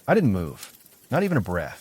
I didn't move, not even a breath.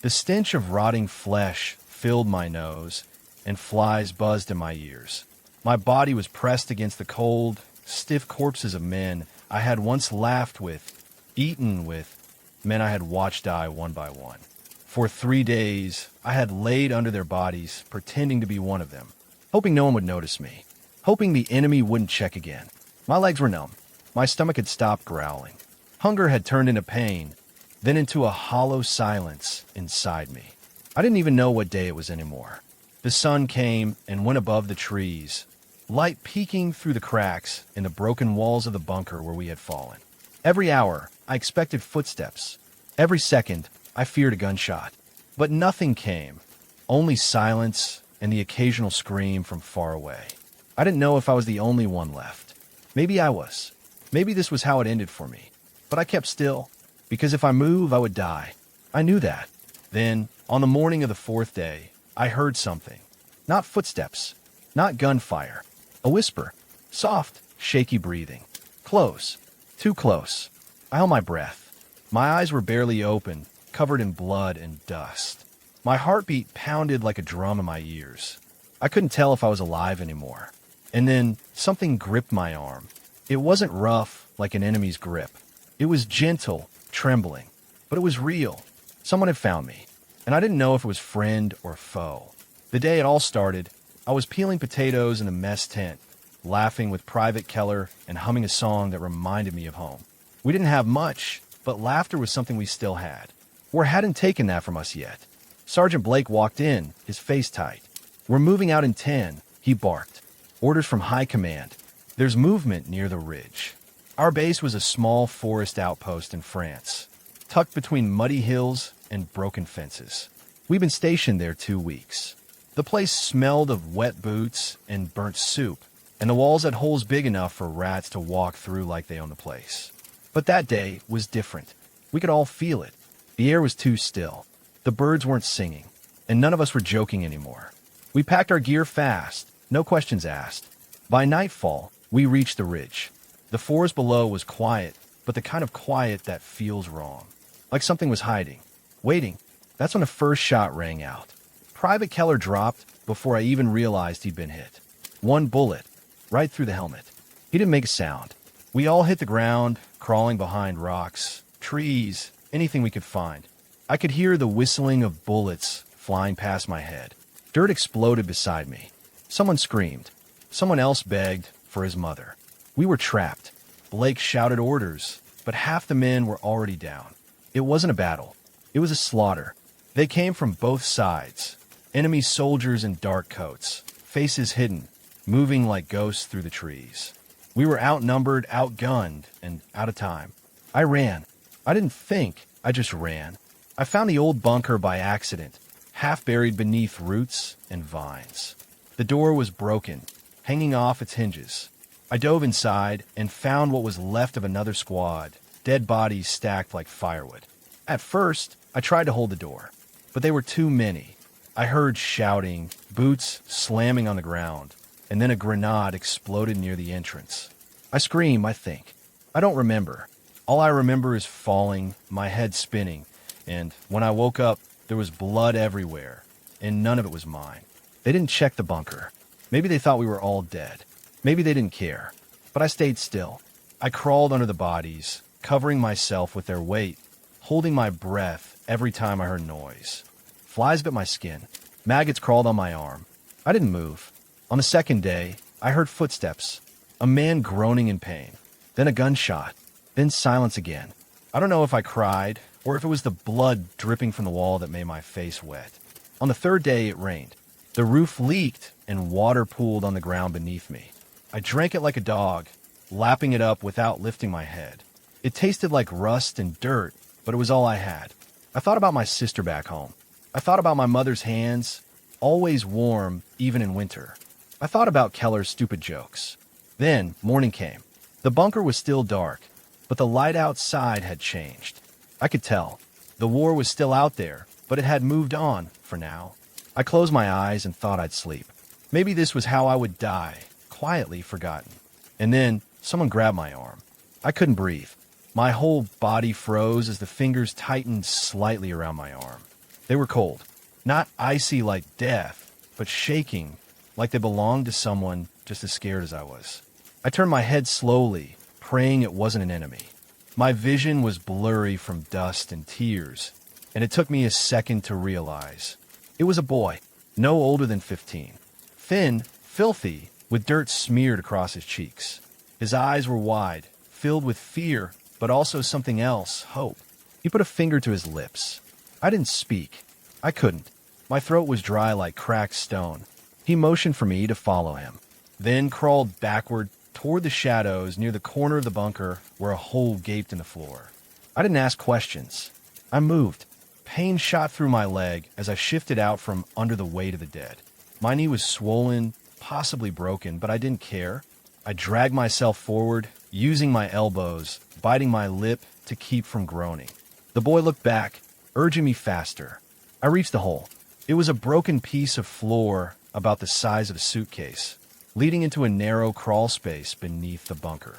The stench of rotting flesh filled my nose, and flies buzzed in my ears. My body was pressed against the cold, stiff corpses of men I had once laughed with, eaten with, men I had watched die one by one. For 3 days, I had laid under their bodies, pretending to be one of them, hoping no one would notice me, hoping the enemy wouldn't check again. My legs were numb. My stomach had stopped growling. Hunger had turned into pain, then into a hollow silence inside me. I didn't even know what day it was anymore. The sun came and went above the trees, light peeking through the cracks in the broken walls of the bunker where we had fallen. Every hour, I expected footsteps. Every second, I feared a gunshot. But nothing came, only silence and the occasional scream from far away. I didn't know if I was the only one left. Maybe I was. Maybe this was how it ended for me. But I kept still, because if I moved, I would die. I knew that. Then, on the morning of the 4th day, I heard something. Not footsteps, not gunfire. A whisper. Soft, shaky breathing. Close. Too close. I held my breath. My eyes were barely open, covered in blood and dust. My heartbeat pounded like a drum in my ears. I couldn't tell if I was alive anymore. And then something gripped my arm. It wasn't rough like an enemy's grip. It was gentle, trembling, but it was real. Someone had found me, and I didn't know if it was friend or foe. The day it all started, I was peeling potatoes in the mess tent, laughing with Private Keller and humming a song that reminded me of home. We didn't have much, but laughter was something we still had. War hadn't taken that from us yet. Sergeant Blake walked in, his face tight. "We're moving out in 10, he barked. Orders from high command. There's movement near the ridge. Our base was a small forest outpost in France, tucked between muddy hills and broken fences. We'd been stationed there 2 weeks. The place smelled of wet boots and burnt soup, and the walls had holes big enough for rats to walk through like they owned the place. But that day was different. We could all feel it. The air was too still. The birds weren't singing, and none of us were joking anymore. We packed our gear fast, no questions asked. By nightfall, we reached the ridge. The forest below was quiet, but the kind of quiet that feels wrong. Like something was hiding, waiting. That's when the first shot rang out. Private Keller dropped before I even realized he'd been hit. One bullet, right through the helmet. He didn't make a sound. We all hit the ground, crawling behind rocks, trees, anything we could find. I could hear the whistling of bullets flying past my head. Dirt exploded beside me. Someone screamed. Someone else begged for his mother. We were trapped. Blake shouted orders, but half the men were already down. It wasn't a battle. It was a slaughter. They came from both sides. Enemy soldiers in dark coats, faces hidden, moving like ghosts through the trees. We were outnumbered, outgunned, and out of time. I ran. I didn't think, I just ran. I found the old bunker by accident, half buried beneath roots and vines. The door was broken, hanging off its hinges. I dove inside and found what was left of another squad, dead bodies stacked like firewood. At first, I tried to hold the door, but they were too many. I heard shouting, boots slamming on the ground, and then a grenade exploded near the entrance. I screamed, I think. I don't remember. All I remember is falling, my head spinning, and when I woke up, there was blood everywhere, and none of it was mine. They didn't check the bunker. Maybe they thought we were all dead. Maybe they didn't care. But I stayed still. I crawled under the bodies, covering myself with their weight, holding my breath every time I heard noise. Flies bit my skin. Maggots crawled on my arm. I didn't move. On the 2nd day, I heard footsteps. A man groaning in pain. Then a gunshot. Then silence again. I don't know if I cried, or if it was the blood dripping from the wall that made my face wet. On the 3rd day, it rained. The roof leaked, and water pooled on the ground beneath me. I drank it like a dog, lapping it up without lifting my head. It tasted like rust and dirt, but it was all I had. I thought about my sister back home. I thought about my mother's hands, always warm, even in winter. I thought about Keller's stupid jokes. Then, morning came. The bunker was still dark, but the light outside had changed. I could tell. The war was still out there, but it had moved on, for now. I closed my eyes and thought I'd sleep. Maybe this was how I would die, quietly forgotten. And then, someone grabbed my arm. I couldn't breathe. My whole body froze as the fingers tightened slightly around my arm. They were cold, not icy like death, but shaking like they belonged to someone just as scared as I was. I turned my head slowly, praying it wasn't an enemy. My vision was blurry from dust and tears, and it took me a second to realize. It was a boy, no older than 15. Thin, filthy, with dirt smeared across his cheeks. His eyes were wide, filled with fear, but also something else, hope. He put a finger to his lips. I didn't speak. I couldn't. My throat was dry like cracked stone. He motioned for me to follow him, then crawled backward toward the shadows near the corner of the bunker where a hole gaped in the floor. I didn't ask questions. I moved. Pain shot through my leg as I shifted out from under the weight of the dead. My knee was swollen, possibly broken, but I didn't care. I dragged myself forward, using my elbows, biting my lip to keep from groaning. The boy looked back, urging me faster. I reached the hole. It was a broken piece of floor about the size of a suitcase, leading into a narrow crawl space beneath the bunker.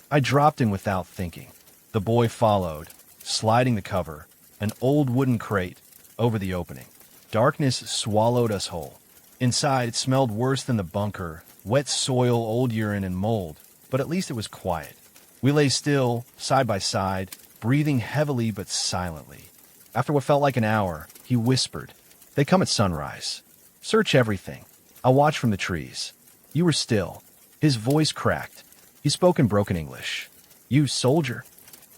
I dropped in without thinking. The boy followed, sliding the cover, an old wooden crate, over the opening. Darkness swallowed us whole. Inside, it smelled worse than the bunker, wet soil, old urine, and mold, but at least it was quiet. We lay still, side by side, breathing heavily but silently. After what felt like an hour, he whispered, "They come at sunrise. Search everything. I'll watch from the trees." You were still. His voice cracked. He spoke in broken English. "You, soldier?"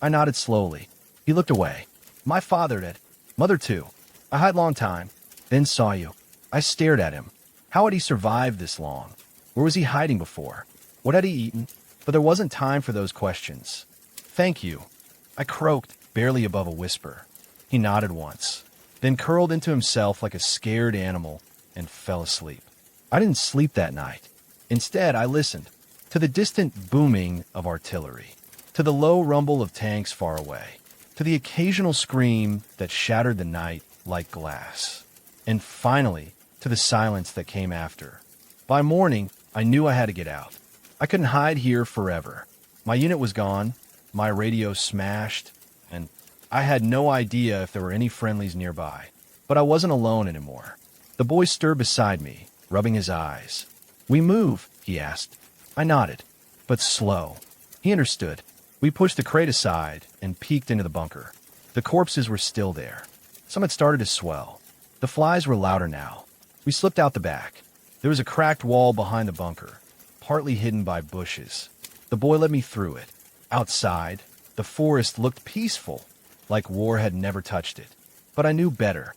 I nodded slowly. He looked away. "My father did. Mother too. I hid long time. Then saw you." I stared at him. How had he survived this long? Where was he hiding before? What had he eaten? But there wasn't time for those questions. "Thank you," I croaked, barely above a whisper. He nodded once, then curled into himself like a scared animal and fell asleep. I didn't sleep that night. Instead, I listened to the distant booming of artillery, to the low rumble of tanks far away, to the occasional scream that shattered the night like glass, and finally, to the silence that came after. By morning, I knew I had to get out. I couldn't hide here forever. My unit was gone, my radio smashed, and I had no idea if there were any friendlies nearby. But I wasn't alone anymore. The boy stirred beside me, rubbing his eyes. "We move?" he asked. I nodded, but slow. He understood. We pushed the crate aside and peeked into the bunker. The corpses were still there. Some had started to swell. The flies were louder now. We slipped out the back. There was a cracked wall behind the bunker, partly hidden by bushes. The boy led me through it. Outside, the forest looked peaceful, like war had never touched it. But I knew better.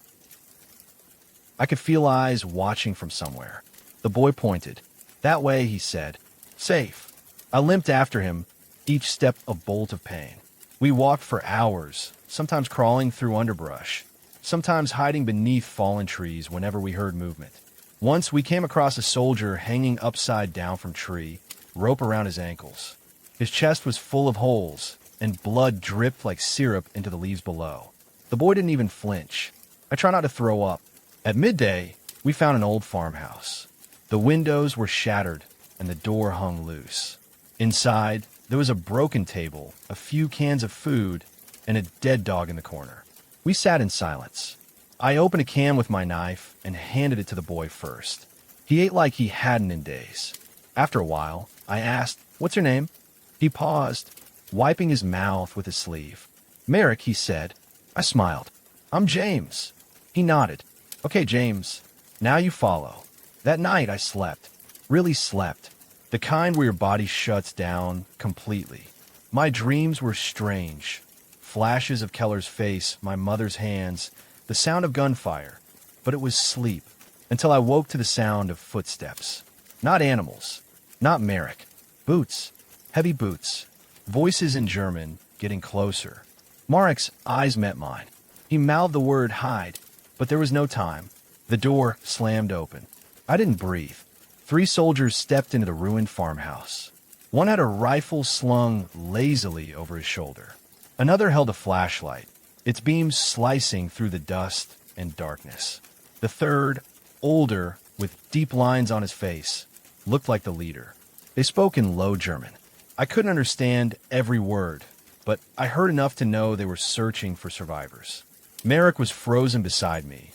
I could feel eyes watching from somewhere. The boy pointed. "That way," he said. "Safe." I limped after him, each step a bolt of pain. We walked for hours, sometimes crawling through underbrush, sometimes hiding beneath fallen trees whenever we heard movement. Once we came across a soldier hanging upside down from tree, rope around his ankles. His chest was full of holes, and blood dripped like syrup into the leaves below. The boy didn't even flinch. I tried not to throw up. At midday, we found an old farmhouse. The windows were shattered, and the door hung loose. Inside, there was a broken table, a few cans of food, and a dead dog in the corner. We sat in silence. I opened a can with my knife and handed it to the boy first. He ate like he hadn't in days. After a while, I asked, "What's your name?" He paused, wiping his mouth with his sleeve. "Merrick," he said. I smiled. "I'm James." He nodded. "Okay, James, now you follow." That night I slept. Really slept. The kind where your body shuts down completely. My dreams were strange. Flashes of Keller's face, my mother's hands, the sound of gunfire. But it was sleep, until I woke to the sound of footsteps. Not animals. Not Merrick. Boots. Heavy boots. Voices in German, getting closer. Marek's eyes met mine. He mouthed the word hide, but there was no time. The door slammed open. I didn't breathe. 3 soldiers stepped into the ruined farmhouse. One had a rifle slung lazily over his shoulder. Another held a flashlight, its beams slicing through the dust and darkness. The third, older, with deep lines on his face, looked like the leader. They spoke in low German. I couldn't understand every word, but I heard enough to know they were searching for survivors. Merrick was frozen beside me,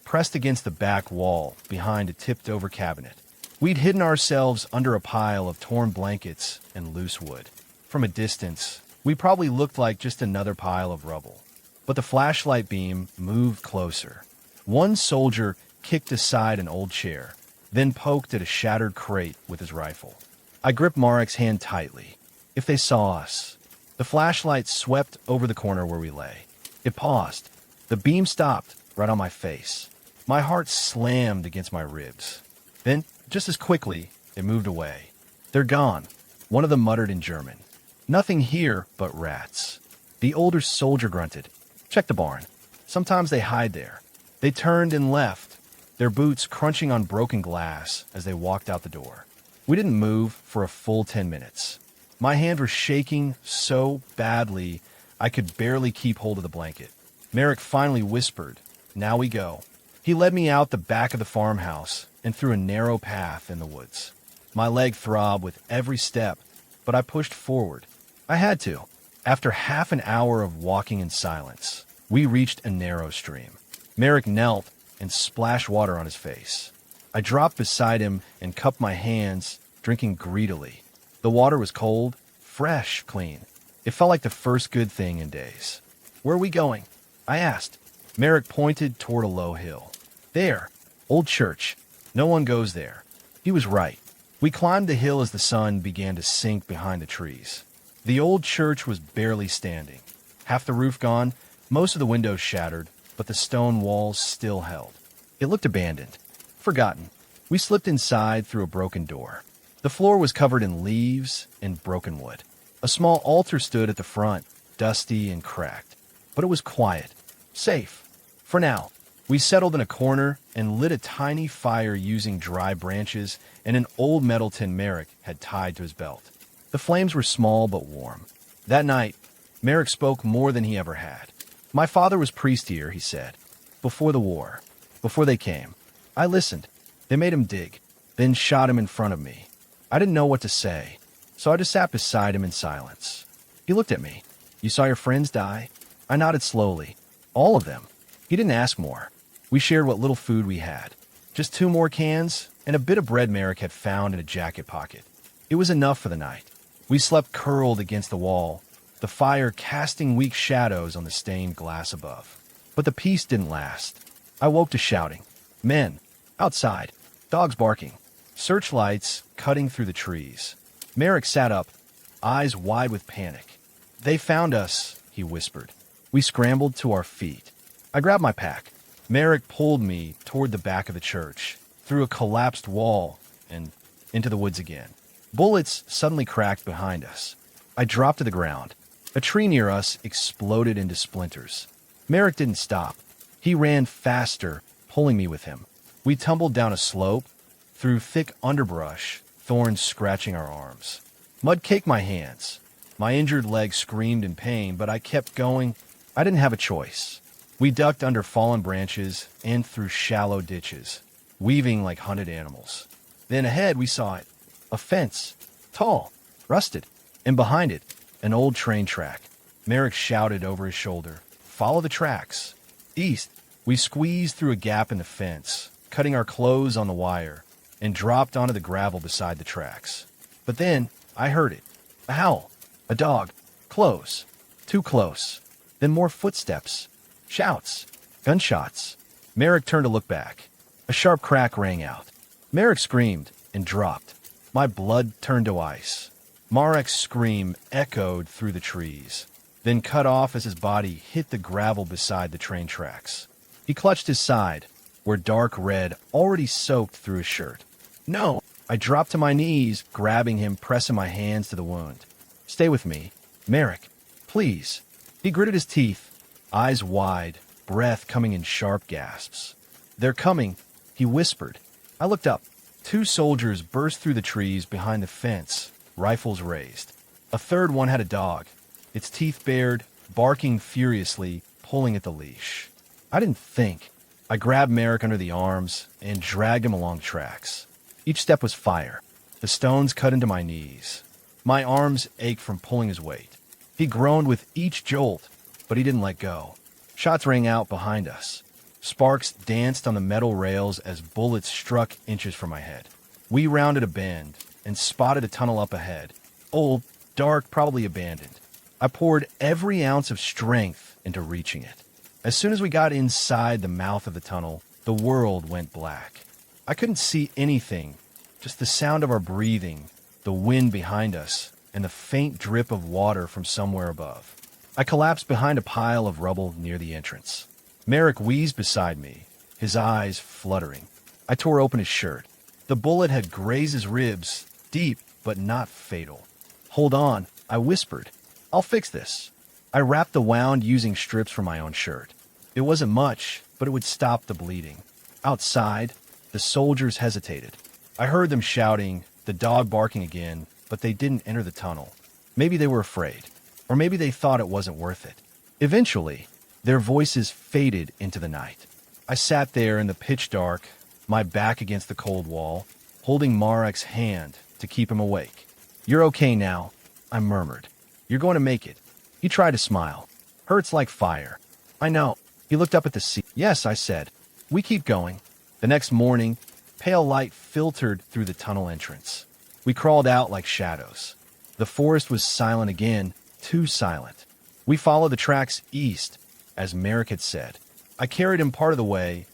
pressed against the back wall behind a tipped-over cabinet. We'd hidden ourselves under a pile of torn blankets and loose wood. From a distance, we probably looked like just another pile of rubble. But the flashlight beam moved closer. One soldier kicked aside an old chair, then poked at a shattered crate with his rifle. I gripped Marek's hand tightly. If they saw us. The flashlight swept over the corner where we lay. It paused. The beam stopped right on my face. My heart slammed against my ribs. Then, just as quickly, it moved away. "They're gone," one of them muttered in German. "Nothing here but rats." The older soldier grunted. "Check the barn. Sometimes they hide there." They turned and left, their boots crunching on broken glass as they walked out the door. We didn't move for a full 10 minutes. My hands were shaking so badly I could barely keep hold of the blanket. Merrick finally whispered, "Now we go." He led me out the back of the farmhouse and through a narrow path in the woods. My leg throbbed with every step, but I pushed forward. I had to. After half an hour of walking in silence, we reached a narrow stream. Merrick knelt and splashed water on his face. I dropped beside him and cupped my hands, drinking greedily. The water was cold, fresh, clean. It felt like the first good thing in days. "Where are we going?" I asked. Merrick pointed toward a low hill. "There, old church. No one goes there." He was right. We climbed the hill as the sun began to sink behind the trees. The old church was barely standing. Half the roof gone, most of the windows shattered, but the stone walls still held. It looked abandoned, forgotten. We slipped inside through a broken door. The floor was covered in leaves and broken wood. A small altar stood at the front, dusty and cracked. But it was quiet, safe. For now, we settled in a corner and lit a tiny fire using dry branches and an old metal tin Merrick had tied to his belt. The flames were small but warm. That night, Merrick spoke more than he ever had. "My father was priest here," he said. "Before the war. Before they came. I listened. They made him dig, then shot him in front of me. I didn't know what to say, so I just sat beside him in silence. He looked at me. 'You saw your friends die?' I nodded slowly. 'All of them.' He didn't ask more. We shared what little food we had. Just 2 more cans and a bit of bread Merrick had found in a jacket pocket. It was enough for the night. We slept curled against the wall, the fire casting weak shadows on the stained glass above. But the peace didn't last. I woke to shouting. Men. Outside. Dogs barking. Searchlights cutting through the trees. Merrick sat up, eyes wide with panic. "They found us," he whispered. We scrambled to our feet. I grabbed my pack. Merrick pulled me toward the back of the church, through a collapsed wall, and into the woods again. Bullets suddenly cracked behind us. I dropped to the ground. A tree near us exploded into splinters. Merrick didn't stop. He ran faster, pulling me with him. We tumbled down a slope, through thick underbrush, thorns scratching our arms. Mud caked my hands. My injured leg screamed in pain, but I kept going. I didn't have a choice. We ducked under fallen branches and through shallow ditches, weaving like hunted animals. Then ahead we saw it. A fence. Tall. Rusted. And behind it, an old train track. Merrick shouted over his shoulder, "Follow the tracks." East. We squeezed through a gap in the fence, cutting our clothes on the wire, and dropped onto the gravel beside the tracks. But then I heard it. A howl. A dog. Close. Too close. Then more footsteps. Shouts. Gunshots. Merrick turned to look back. A sharp crack rang out. Merrick screamed and dropped. My blood turned to ice. Marek's scream echoed through the trees, then cut off as his body hit the gravel beside the train tracks. He clutched his side, where dark red already soaked through his shirt. "No!" I dropped to my knees, grabbing him, pressing my hands to the wound. "Stay with me. Merrick, please." He gritted his teeth, eyes wide, breath coming in sharp gasps. "They're coming," he whispered. I looked up. 2 soldiers burst through the trees behind the fence, rifles raised. A third one had a dog, its teeth bared, barking furiously, pulling at the leash. I didn't think. I grabbed Merrick under the arms and dragged him along tracks. Each step was fire. The stones cut into my knees. My arms ached from pulling his weight. He groaned with each jolt, but he didn't let go. Shots rang out behind us. Sparks danced on the metal rails as bullets struck inches from my head. We rounded a bend and spotted a tunnel up ahead. Old, dark, probably abandoned. I poured every ounce of strength into reaching it. As soon as we got inside the mouth of the tunnel, the world went black. I couldn't see anything, just the sound of our breathing, the wind behind us, and the faint drip of water from somewhere above. I collapsed behind a pile of rubble near the entrance. Merrick wheezed beside me, his eyes fluttering. I tore open his shirt. The bullet had grazed his ribs, deep but not fatal. "Hold on," I whispered. "I'll fix this." I wrapped the wound using strips from my own shirt. It wasn't much, but it would stop the bleeding. Outside, the soldiers hesitated. I heard them shouting, the dog barking again, but they didn't enter the tunnel. Maybe they were afraid, or maybe they thought it wasn't worth it. Eventually, their voices faded into the night. I sat there in the pitch dark, my back against the cold wall, holding Marek's hand to keep him awake. "You're okay now," I murmured. "You're going to make it." He tried to smile. "Hurts like fire." "I know." He looked up at the sea. "Yes," I said. "We keep going." The next morning, pale light filtered through the tunnel entrance. We crawled out like shadows. The forest was silent again, too silent. We followed the tracks east, as Merrick had said. I carried him part of the way,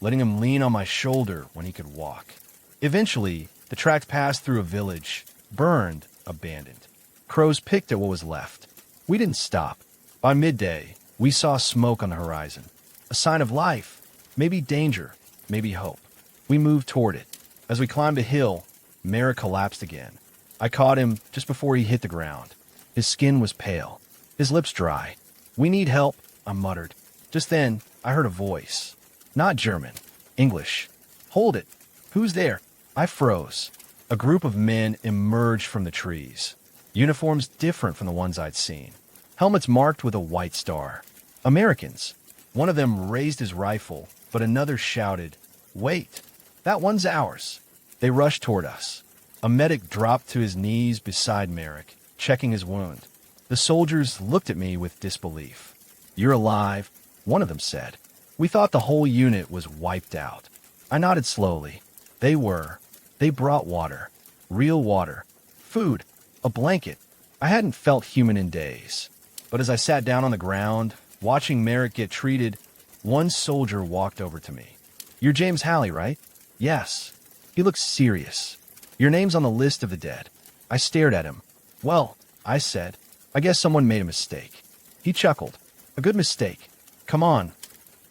letting him lean on my shoulder when he could walk. Eventually, the tracks passed through a village, burned, abandoned. Crows picked at what was left. We didn't stop. By midday, we saw smoke on the horizon. A sign of life, maybe danger, maybe hope. We moved toward it. As we climbed a hill, Merrick collapsed again. I caught him just before he hit the ground. His skin was pale, his lips dry. "We need help," I muttered. Just then, I heard a voice. Not German. English. "Hold it. Who's there?" I froze. A group of men emerged from the trees. Uniforms different from the ones I'd seen. Helmets marked with a white star. Americans. One of them raised his rifle, but another shouted, "Wait! That one's ours!" They rushed toward us. A medic dropped to his knees beside Merrick, checking his wound. The soldiers looked at me with disbelief. "You're alive," one of them said. "We thought the whole unit was wiped out." I nodded slowly. They were. They brought water. Real water. Food. A blanket. I hadn't felt human in days. But as I sat down on the ground, watching Merrick get treated, one soldier walked over to me. "You're James Halley, right?" "Yes." He looked serious. "Your name's on the list of the dead." I stared at him. "Well," I said, "I guess someone made a mistake." He chuckled. "A good mistake. Come on.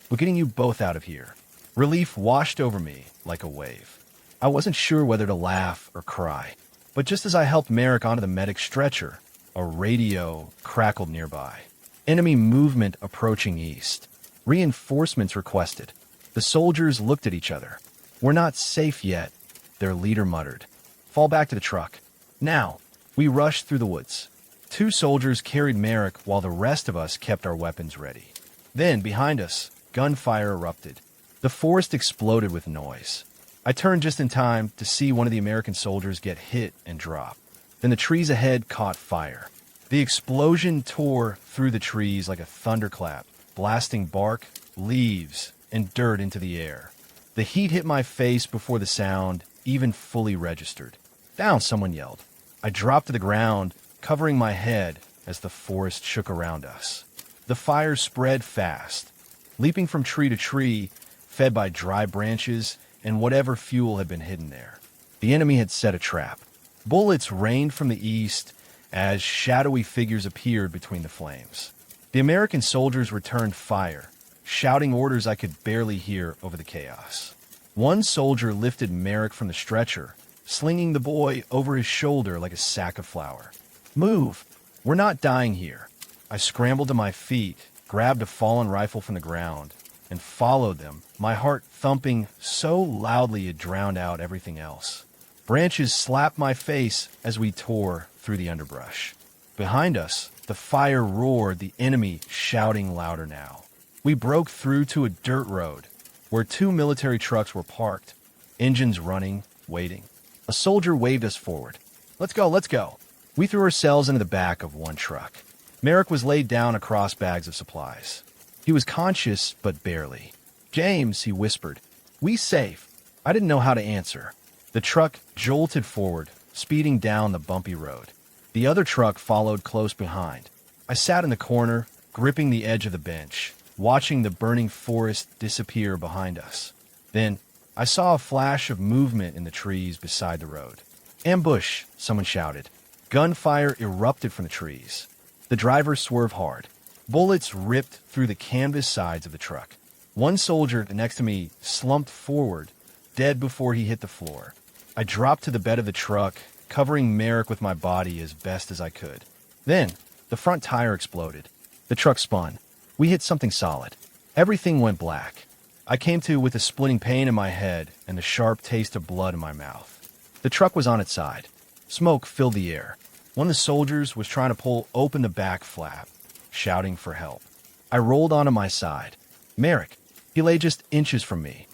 We're getting you both out of here." Relief washed over me like a wave. I wasn't sure whether to laugh or cry. But just as I helped Merrick onto the medic's stretcher, a radio crackled nearby. Enemy movement approaching east. Reinforcements requested. The soldiers looked at each other. "We're not safe yet," their leader muttered. "Fall back to the truck." Now, we rushed through the woods. 2 soldiers carried Merrick while the rest of us kept our weapons ready. Then, behind us, gunfire erupted. The forest exploded with noise. I turned just in time to see one of the American soldiers get hit and drop. Then the trees ahead caught fire. The explosion tore through the trees like a thunderclap, blasting bark, leaves, and dirt into the air. The heat hit my face before the sound even fully registered. "Down!" someone yelled. I dropped to the ground, covering my head as the forest shook around us. The fire spread fast, leaping from tree to tree, fed by dry branches and whatever fuel had been hidden there. The enemy had set a trap. Bullets rained from the east as shadowy figures appeared between the flames. The American soldiers returned fire, shouting orders I could barely hear over the chaos. One soldier lifted Merrick from the stretcher, slinging the boy over his shoulder like a sack of flour. "Move! We're not dying here." I scrambled to my feet, grabbed a fallen rifle from the ground, and followed them, my heart thumping so loudly it drowned out everything else. Branches slapped my face as we tore through the underbrush. Behind us, the fire roared, the enemy shouting louder now. We broke through to a dirt road where 2 military trucks were parked, engines running, waiting. A soldier waved us forward. "Let's go, let's go." We threw ourselves into the back of one truck. Merrick was laid down across bags of supplies. He was conscious, but barely. "James," he whispered. "We safe?" I didn't know how to answer. The truck jolted forward, speeding down the bumpy road. The other truck followed close behind. I sat in the corner, gripping the edge of the bench, watching the burning forest disappear behind us. Then, I saw a flash of movement in the trees beside the road. "Ambush!" someone shouted. Gunfire erupted from the trees. The driver swerved hard. Bullets ripped through the canvas sides of the truck. One soldier next to me slumped forward, dead before he hit the floor. I dropped to the bed of the truck, covering Merrick with my body as best as I could. Then, the front tire exploded. The truck spun. We hit something solid. Everything went black. I came to with a splitting pain in my head and a sharp taste of blood in my mouth. The truck was on its side. Smoke filled the air. One of the soldiers was trying to pull open the back flap, shouting for help. I rolled onto my side. Merrick, he lay just inches from me,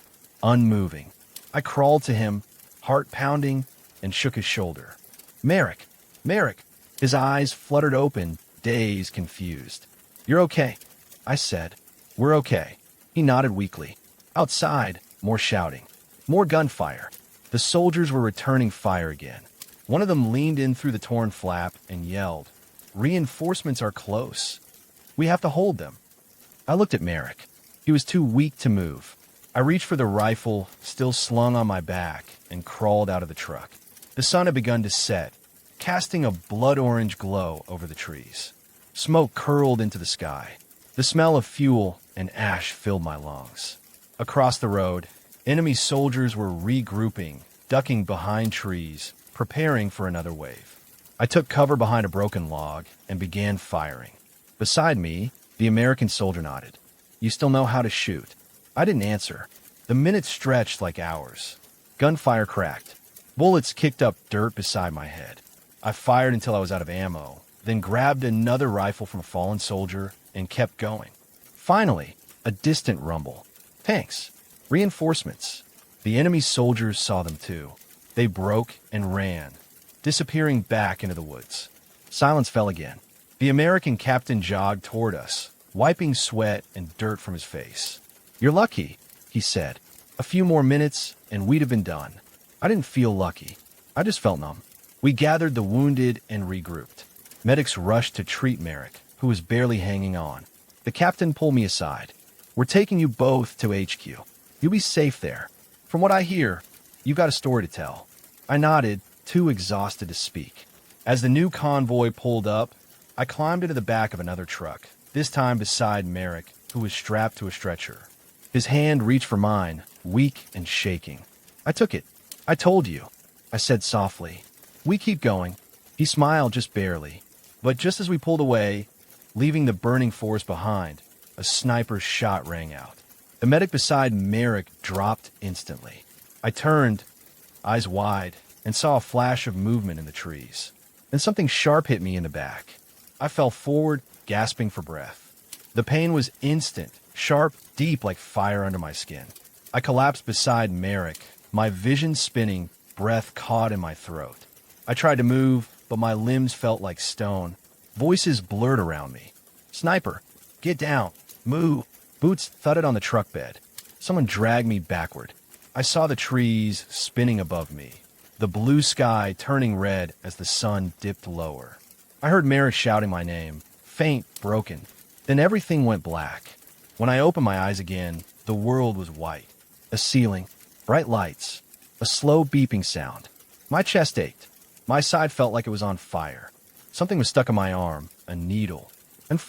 unmoving. I crawled to him, heart pounding, and shook his shoulder. "Merrick! Merrick!" His eyes fluttered open, dazed, confused. "You're okay," I said. "We're okay." He nodded weakly. Outside, more shouting. More gunfire. The soldiers were returning fire again. One of them leaned in through the torn flap and yelled, "Reinforcements are close. We have to hold them." I looked at Merrick. He was too weak to move. I reached for the rifle, still slung on my back, and crawled out of the truck. The sun had begun to set, casting a blood-orange glow over the trees. Smoke curled into the sky. The smell of fuel and ash filled my lungs. Across the road, enemy soldiers were regrouping, ducking behind trees, preparing for another wave. I took cover behind a broken log and began firing. Beside me, the American soldier nodded. "You still know how to shoot?" I didn't answer. The minutes stretched like hours. Gunfire cracked. Bullets kicked up dirt beside my head. I fired until I was out of ammo, then grabbed another rifle from a fallen soldier and kept going. Finally, a distant rumble. Tanks. Reinforcements. The enemy soldiers saw them too. They broke and ran, disappearing back into the woods. Silence fell again. The American captain jogged toward us, wiping sweat and dirt from his face. "You're lucky," he said. "A few more minutes and we'd have been done." I didn't feel lucky. I just felt numb. We gathered the wounded and regrouped. Medics rushed to treat Merrick, who was barely hanging on. The captain pulled me aside. "We're taking you both to HQ. You'll be safe there. From what I hear, you've got a story to tell." I nodded, too exhausted to speak. As the new convoy pulled up, I climbed into the back of another truck, this time beside Merrick, who was strapped to a stretcher. His hand reached for mine, weak and shaking. I took it. "I told you," I said softly. "We keep going." He smiled just barely. But just as we pulled away, leaving the burning forest behind, a sniper's shot rang out. The medic beside Merrick dropped instantly. I turned, eyes wide, and saw a flash of movement in the trees. Then something sharp hit me in the back. I fell forward, gasping for breath. The pain was instant, sharp, deep like fire under my skin. I collapsed beside Merrick, my vision spinning, breath caught in my throat. I tried to move, but my limbs felt like stone. Voices blurred around me. "Sniper, get down, move." Boots thudded on the truck bed. Someone dragged me backward. I saw the trees spinning above me, the blue sky turning red as the sun dipped lower. I heard Merrick shouting my name, faint, broken. Then everything went black. When I opened my eyes again, the world was white. A ceiling, bright lights, a slow beeping sound. My chest ached. My side felt like it was on fire. Something was stuck in my arm, a needle. And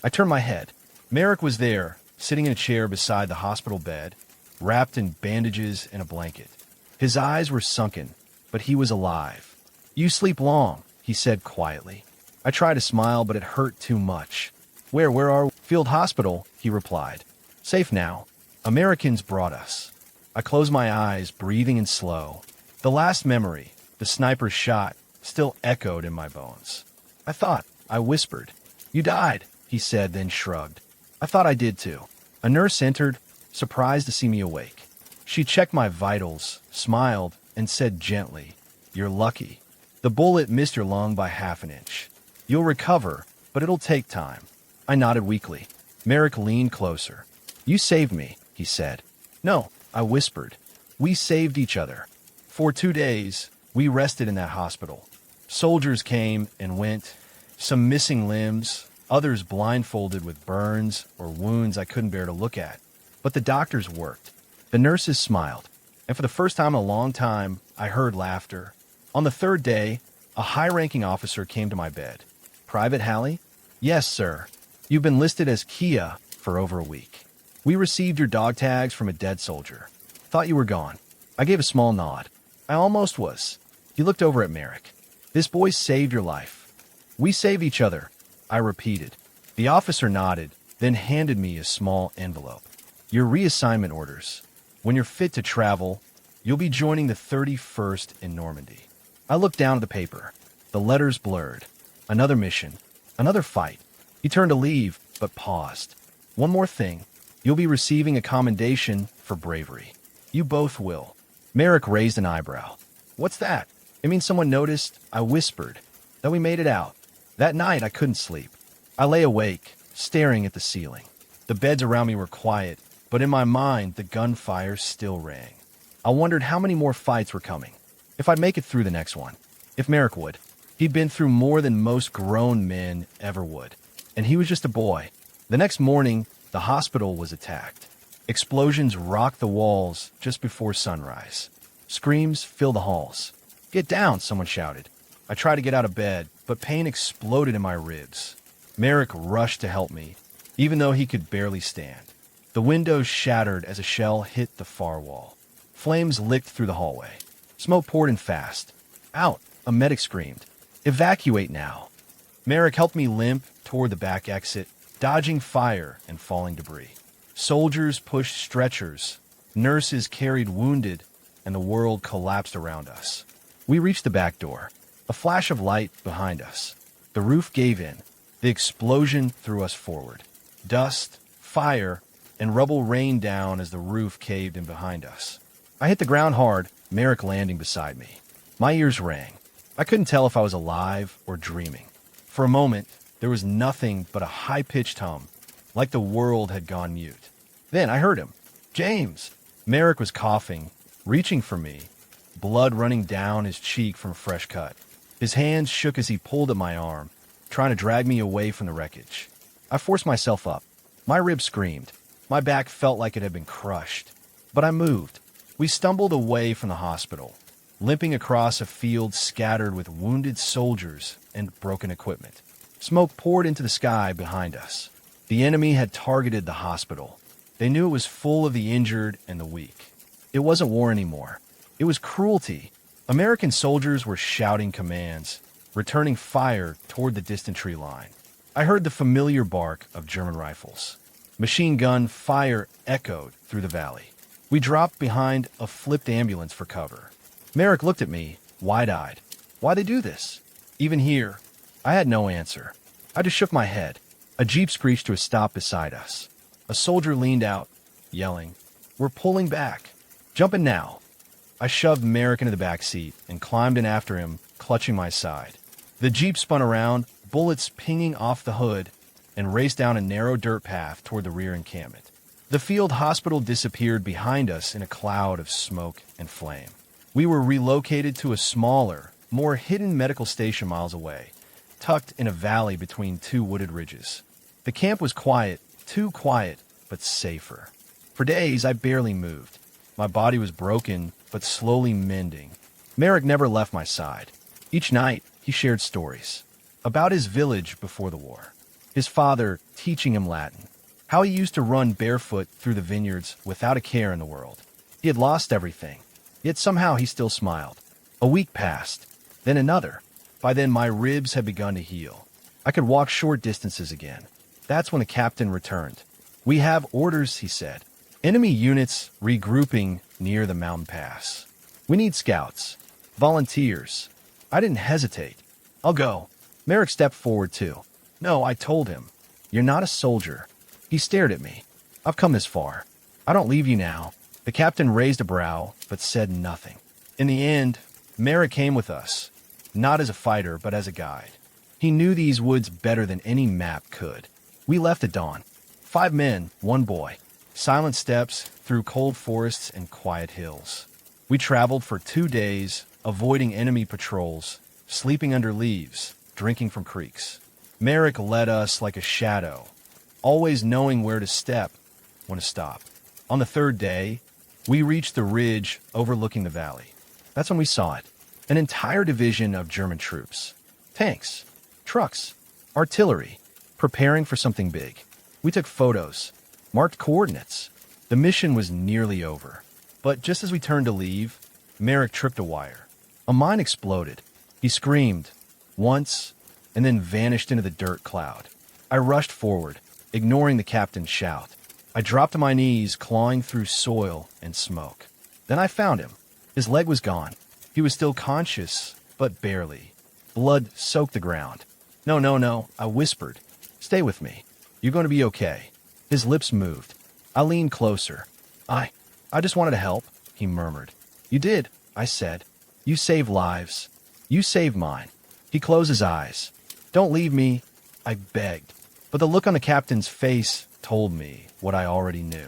I turned my head. Merrick was there, sitting in a chair beside the hospital bed, wrapped in bandages and a blanket. His eyes were sunken, but he was alive. "You sleep long," he said quietly. I tried to smile, but it hurt too much. Where are we?" "Field Hospital," he replied. "Safe now. Americans brought us." I closed my eyes, breathing in slow. The last memory, the sniper's shot, still echoed in my bones. I whispered. "You died," he said, then shrugged. I thought I did too. A nurse entered, surprised to see me awake. She checked my vitals, smiled, and said gently, "You're lucky. The bullet missed your lung by half an inch. You'll recover, but it'll take time. I nodded weakly. Merrick leaned closer. You saved me, he said. No, I whispered. We saved each other. For 2 days, we rested in that hospital. Soldiers came and went, some missing limbs, others blindfolded with burns or wounds I couldn't bear to look at. But the doctors worked. The nurses smiled. And for the first time in a long time, I heard laughter. On the 3rd day, a high-ranking officer came to my bed. Private Halley? Yes, sir. You've been listed as Kia for over a week. We received your dog tags from a dead soldier. Thought you were gone. I gave a small nod. I almost was. He looked over at Merrick. This boy saved your life. We save each other, I repeated. The officer nodded, then handed me a small envelope. Your reassignment orders. When you're fit to travel, you'll be joining the 31st in Normandy. I looked down at the paper. The letters blurred. Another mission. Another fight. He turned to leave, but paused. One more thing. You'll be receiving a commendation for bravery. You both will. Merrick raised an eyebrow. What's that? It means someone noticed, I whispered. That we made it out. That night I couldn't sleep. I lay awake, staring at the ceiling. The beds around me were quiet, but in my mind the gunfire still rang. I wondered how many more fights were coming. If I'd make it through the next one. If Merrick would. He'd been through more than most grown men ever would. And he was just a boy. The next morning, the hospital was attacked. Explosions rocked the walls just before sunrise. Screams filled the halls. Get down, someone shouted. I tried to get out of bed, but pain exploded in my ribs. Merrick rushed to help me, even though he could barely stand. The windows shattered as a shell hit the far wall. Flames licked through the hallway. Smoke poured in fast. Out, a medic screamed. Evacuate now. Merrick helped me limp toward the back exit, dodging fire and falling debris. Soldiers pushed stretchers. Nurses carried wounded, and the world collapsed around us. We reached the back door. A flash of light behind us. The roof gave in. The explosion threw us forward. Dust, fire, and rubble rained down as the roof caved in behind us. I hit the ground hard, Merrick landing beside me. My ears rang. I couldn't tell if I was alive or dreaming. For a moment, there was nothing but a high-pitched hum, like the world had gone mute. Then I heard him. James! Merrick was coughing, reaching for me, blood running down his cheek from a fresh cut. His hands shook as he pulled at my arm, trying to drag me away from the wreckage. I forced myself up. My ribs screamed. My back felt like it had been crushed. But I moved. We stumbled away from the hospital, limping across a field scattered with wounded soldiers and broken equipment. Smoke poured into the sky behind us. The enemy had targeted the hospital. They knew it was full of the injured and the weak. It wasn't war anymore. It was cruelty. American soldiers were shouting commands, returning fire toward the distant tree line. I heard the familiar bark of German rifles. Machine gun fire echoed through the valley. We dropped behind a flipped ambulance for cover. Merrick looked at me, wide-eyed. Why they do this? Even here, I had no answer. I just shook my head. A jeep screeched to a stop beside us. A soldier leaned out, yelling, We're pulling back. Jump in now. I shoved Merrick into the back seat and climbed in after him, clutching my side. The jeep spun around, bullets pinging off the hood, and raced down a narrow dirt path toward the rear encampment. The field hospital disappeared behind us in a cloud of smoke and flame. We were relocated to a smaller, more hidden medical station miles away, tucked in a valley between 2 wooded ridges. The camp was quiet, too quiet, but safer. For days, I barely moved. My body was broken, but slowly mending. Merrick never left my side. Each night, he shared stories about his village before the war, his father teaching him Latin, how he used to run barefoot through the vineyards without a care in the world. He had lost everything, yet somehow he still smiled. A week passed, then another. By then, my ribs had begun to heal. I could walk short distances again. That's when the captain returned. We have orders, he said. Enemy units regrouping near the mountain pass. We need scouts, volunteers. I didn't hesitate. I'll go. Merrick stepped forward too. No, I told him. You're not a soldier. He stared at me. I've come this far. I don't leave you now. The captain raised a brow, but said nothing. In the end, Merrick came with us, not as a fighter, but as a guide. He knew these woods better than any map could. We left at dawn. 5 men, 1 boy. Silent steps through cold forests and quiet hills. We traveled for 2 days, avoiding enemy patrols, sleeping under leaves, drinking from creeks. Merrick led us like a shadow, always knowing where to step, when to stop. On the 3rd day, we reached the ridge overlooking the valley. That's when we saw it. An entire division of German troops. Tanks, trucks, artillery, preparing for something big. We took photos, marked coordinates. The mission was nearly over. But just as we turned to leave, Merrick tripped a wire. A mine exploded. He screamed, once, and then vanished into the dirt cloud. I rushed forward, ignoring the captain's shout. I dropped to my knees, clawing through soil and smoke. Then I found him. His leg was gone. He was still conscious, but barely. Blood soaked the ground. No, I whispered. Stay with me. You're going to be okay. His lips moved. I leaned closer. I just wanted to help, he murmured. You did, I said. You saved lives. You saved mine. He closed his eyes. Don't leave me, I begged. But the look on the captain's face told me what I already knew.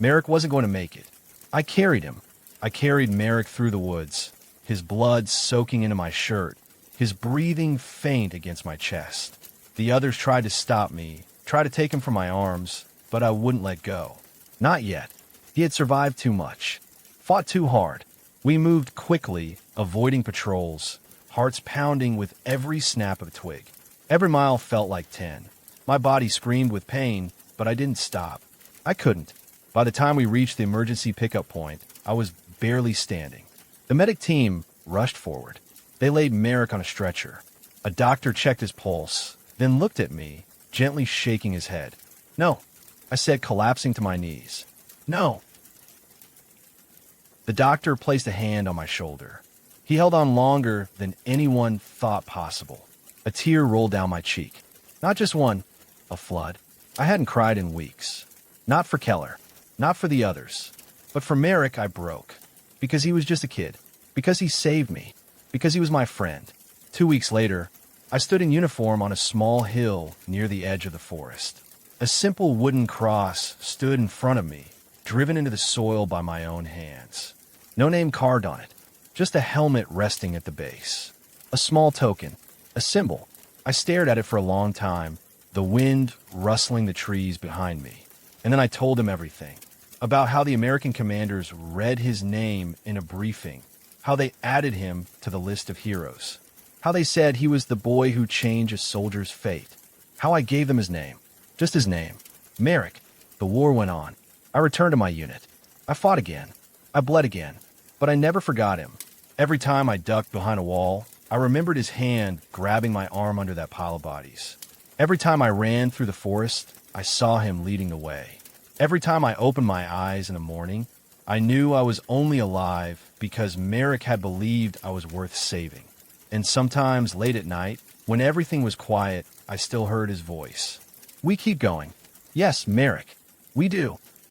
Merrick wasn't going to make it. I carried him. I carried Merrick through the woods, his blood soaking into my shirt, his breathing faint against my chest. The others tried to stop me, tried to take him from my arms, but I wouldn't let go. Not yet. He had survived too much, fought too hard. We moved quickly, avoiding patrols, hearts pounding with every snap of a twig. Every mile felt like 10. My body screamed with pain, but I didn't stop. I couldn't. By the time we reached the emergency pickup point, I was barely standing. The medic team rushed forward. They laid Merrick on a stretcher. A doctor checked his pulse, then looked at me, gently shaking his head. No, I said, collapsing to my knees. No. The doctor placed a hand on my shoulder. He held on longer than anyone thought possible. A tear rolled down my cheek. Not just one, a flood. I hadn't cried in weeks. Not for Keller, not for the others, but for Merrick I broke. Because he was just a kid. Because he saved me. Because he was my friend. 2 weeks later, I stood in uniform on a small hill near the edge of the forest. A simple wooden cross stood in front of me, driven into the soil by my own hands. No name carved on it, just a helmet resting at the base. A small token, a symbol. I stared at it for a long time, the wind rustling the trees behind me. And then I told him everything. About how the American commanders read his name in a briefing, how they added him to the list of heroes, how they said he was the boy who changed a soldier's fate, how I gave them his name, just his name, Merrick. The war went on. I returned to my unit. I fought again. I bled again. But I never forgot him. Every time I ducked behind a wall, I remembered his hand grabbing my arm under that pile of bodies. Every time I ran through the forest, I saw him leading the way. Every time I opened my eyes in the morning, I knew I was only alive because Merrick had believed I was worth saving. And sometimes late at night, when everything was quiet, I still heard his voice. We keep going. Yes, Merrick. We do.